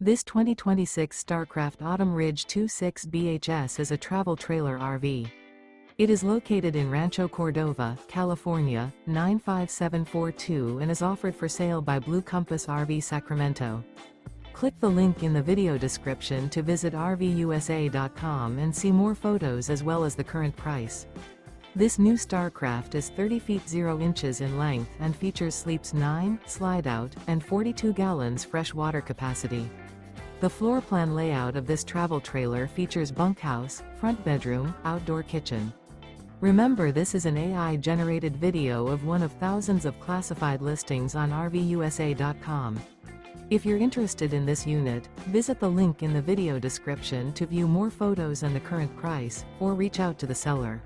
This 2026 Starcraft Autumn Ridge 26 BHS is a travel trailer RV. It is located in Rancho Cordova, California, 95742 and is offered for sale by Blue Compass RV Sacramento. Click the link in the video description to visit RVUSA.com and see more photos as well as the current price. This new Starcraft is 30 feet 0 inches in length and features sleeps 9, Slideout, and 42 gallons fresh water capacity. The floor plan layout of this travel trailer features bunkhouse, front bedroom, outdoor kitchen. Remember, this is an AI-generated video of one of thousands of classified listings on RVUSA.com. If you're interested in this unit, visit the link in the video description to view more photos and the current price, or reach out to the seller.